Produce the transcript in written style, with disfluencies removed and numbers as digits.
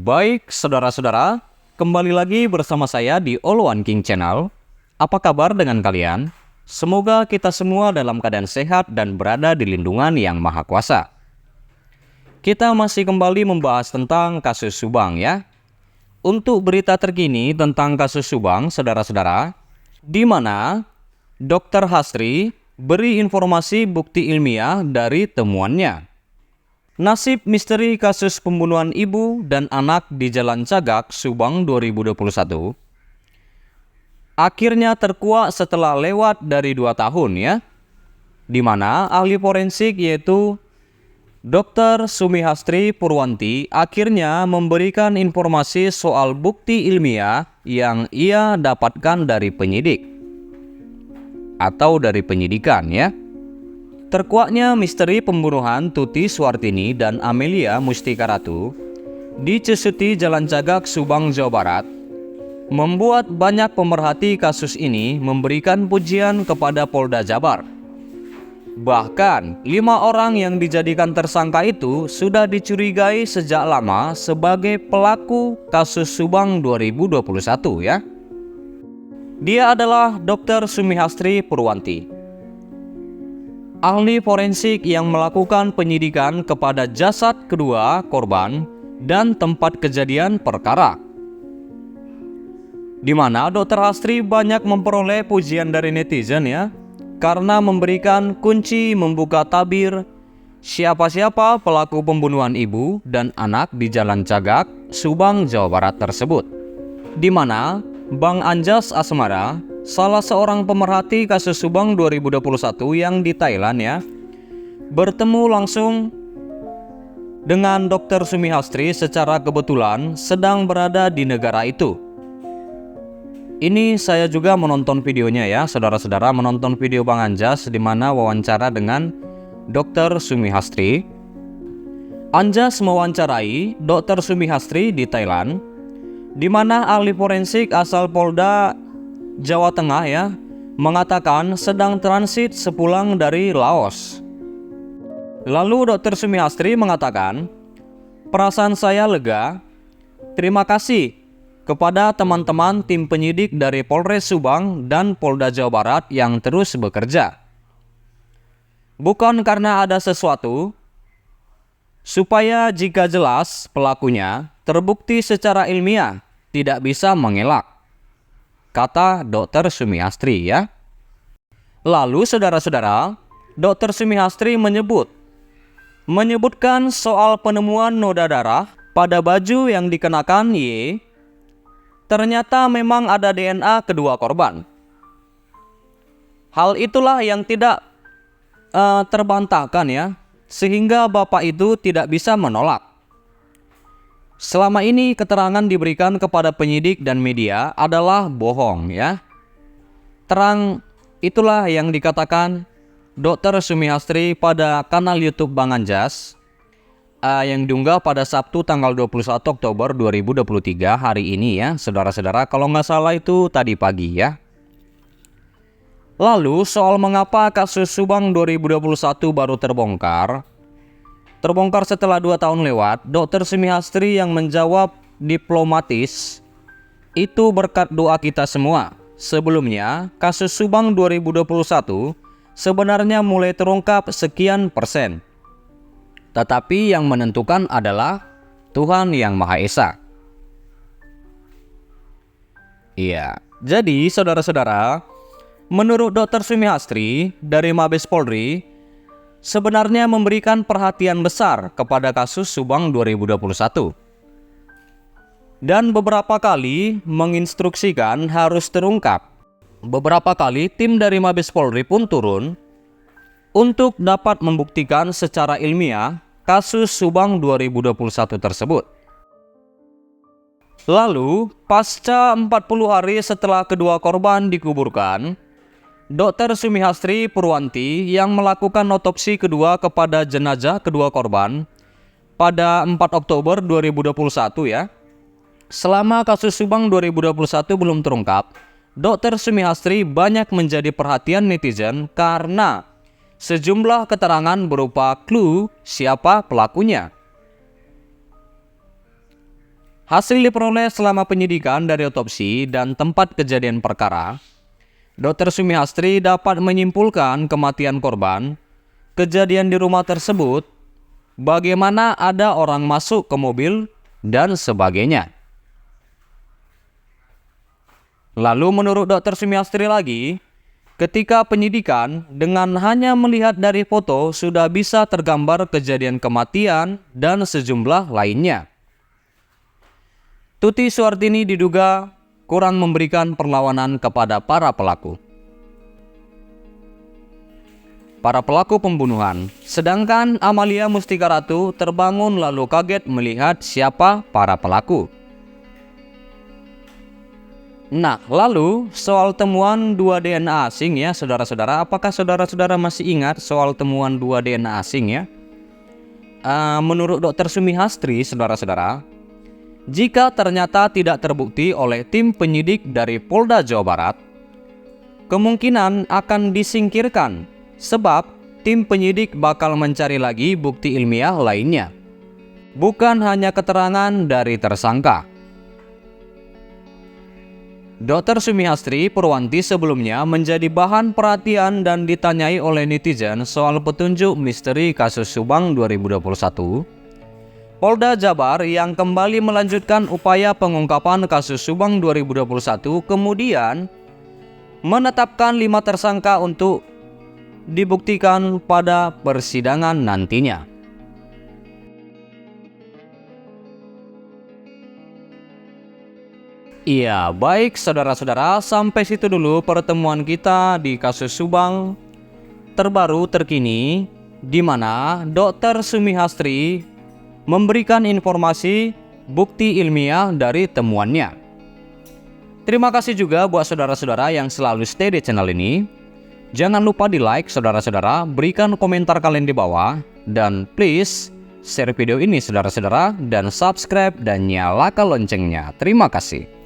Baik, saudara-saudara, kembali lagi bersama saya di All One King Channel. Apa kabar dengan kalian? Semoga kita semua dalam keadaan sehat dan berada di lindungan Yang Maha Kuasa. Kita masih kembali membahas tentang kasus Subang ya. Untuk berita terkini tentang kasus Subang, saudara-saudara, di mana Dr. Hastri beri informasi bukti ilmiah dari temuannya. Nasib misteri kasus pembunuhan ibu dan anak di Jalan Cagak, Subang 2021 akhirnya terkuak setelah lewat dari 2 tahun ya, di mana ahli forensik yaitu Dr. Sumi Hastri Purwanti akhirnya memberikan informasi soal bukti ilmiah yang ia dapatkan dari penyidik atau dari penyidikan ya. Terkuaknya misteri pembunuhan Tuti Suartini dan Amelia Mustika Ratu di Cesuti Jalan Cagak, Subang, Jawa Barat membuat banyak pemerhati kasus ini memberikan pujian kepada Polda Jabar. Bahkan 5 orang yang dijadikan tersangka itu sudah dicurigai sejak lama sebagai pelaku kasus Subang 2021 ya. Dia adalah Dr. Sumi Hastri Purwanti, ahli forensik yang melakukan penyidikan kepada jasad kedua korban dan tempat kejadian perkara. Di mana Dr. Hastri banyak memperoleh pujian dari netizen ya, karena memberikan kunci membuka tabir siapa-siapa pelaku pembunuhan ibu dan anak di Jalan Cagak, Subang, Jawa Barat tersebut. Di mana Bang Anjas Asmara, salah seorang pemerhati kasus Subang 2021 yang di Thailand ya, bertemu langsung dengan Dr. Sumi Hastri secara kebetulan sedang berada di negara itu. Ini saya juga menonton videonya ya, saudara-saudara, menonton video Bang Anjas di mana wawancara dengan Dr. Sumi Hastri. Anjas mewawancarai Dr. Sumi Hastri di Thailand, di mana ahli forensik asal Polda Jawa Tengah ya mengatakan sedang transit sepulang dari Laos. Lalu Dr. Sumi Hastri mengatakan, perasaan saya lega, terima kasih kepada teman-teman tim penyidik dari Polres Subang dan Polda Jawa Barat yang terus bekerja. Bukan karena ada sesuatu, supaya jika jelas pelakunya terbukti secara ilmiah tidak bisa mengelak, kata Dr. Sumi Hastri ya. Lalu saudara-saudara, Dr. Sumi Hastri menyebutkan soal penemuan noda darah pada baju yang dikenakan Y. Ternyata memang ada DNA kedua korban. Hal itulah yang tidak terbantahkan ya, sehingga bapak itu tidak bisa menolak. Selama ini keterangan diberikan kepada penyidik dan media adalah bohong ya. Terang itulah yang dikatakan Dr. Sumi Hastri pada kanal YouTube Bang Anjas yang diunggah pada Sabtu tanggal 21 Oktober 2023 hari ini ya, saudara-saudara, kalau nggak salah itu tadi pagi ya. Lalu soal mengapa kasus Subang 2021 baru terbongkar setelah 2 tahun lewat, Dr. Sumi Hastri yang menjawab diplomatis, itu berkat doa kita semua. Sebelumnya, kasus Subang 2021 sebenarnya mulai terungkap sekian persen. Tetapi yang menentukan adalah Tuhan Yang Maha Esa. Iya, jadi saudara-saudara, menurut Dr. Sumi Hastri dari Mabes Polri, sebenarnya memberikan perhatian besar kepada kasus Subang 2021. Dan beberapa kali menginstruksikan harus terungkap. Beberapa kali tim dari Mabes Polri pun turun untuk dapat membuktikan secara ilmiah kasus Subang 2021 tersebut. Lalu, pasca 40 hari setelah kedua korban dikuburkan, Dr. Sumi Hastri Purwanti yang melakukan otopsi kedua kepada jenazah kedua korban pada 4 Oktober 2021 ya. Selama kasus Subang 2021 belum terungkap, Dr. Sumi Hastri banyak menjadi perhatian netizen karena sejumlah keterangan berupa clue siapa pelakunya. Hasil diperoleh selama penyidikan dari otopsi dan tempat kejadian perkara, Dr. Sumihastri dapat menyimpulkan kematian korban, kejadian di rumah tersebut, bagaimana ada orang masuk ke mobil, dan sebagainya. Lalu menurut Dr. Sumihastri lagi, ketika penyidikan dengan hanya melihat dari foto sudah bisa tergambar kejadian kematian dan sejumlah lainnya. Tuti Suartini diduga kurang memberikan perlawanan kepada para pelaku. Para pelaku pembunuhan, sedangkan Amalia Mustika Ratu terbangun lalu kaget melihat siapa para pelaku. Nah, lalu soal temuan 2 DNA asing ya saudara-saudara, apakah saudara-saudara masih ingat soal temuan 2 DNA asing ya? Menurut Dr. Sumihastri, saudara-saudara, jika ternyata tidak terbukti oleh tim penyidik dari Polda Jawa Barat, kemungkinan akan disingkirkan sebab tim penyidik bakal mencari lagi bukti ilmiah lainnya, bukan hanya keterangan dari tersangka. Dr. Sumihastri Purwanti sebelumnya menjadi bahan perhatian dan ditanyai oleh netizen soal petunjuk misteri kasus Subang 2021. Polda Jabar yang kembali melanjutkan upaya pengungkapan kasus Subang 2021 kemudian menetapkan 5 tersangka untuk dibuktikan pada persidangan nantinya. Iya, baik saudara-saudara, sampai situ dulu pertemuan kita di kasus Subang terbaru terkini, di mana Dr. Sumihastri memberikan informasi bukti ilmiah dari temuannya. Terima kasih juga buat saudara-saudara yang selalu stay di channel ini. Jangan lupa di like saudara-saudara, berikan komentar kalian di bawah, dan please share video ini saudara-saudara, dan subscribe dan nyalakan loncengnya. Terima kasih.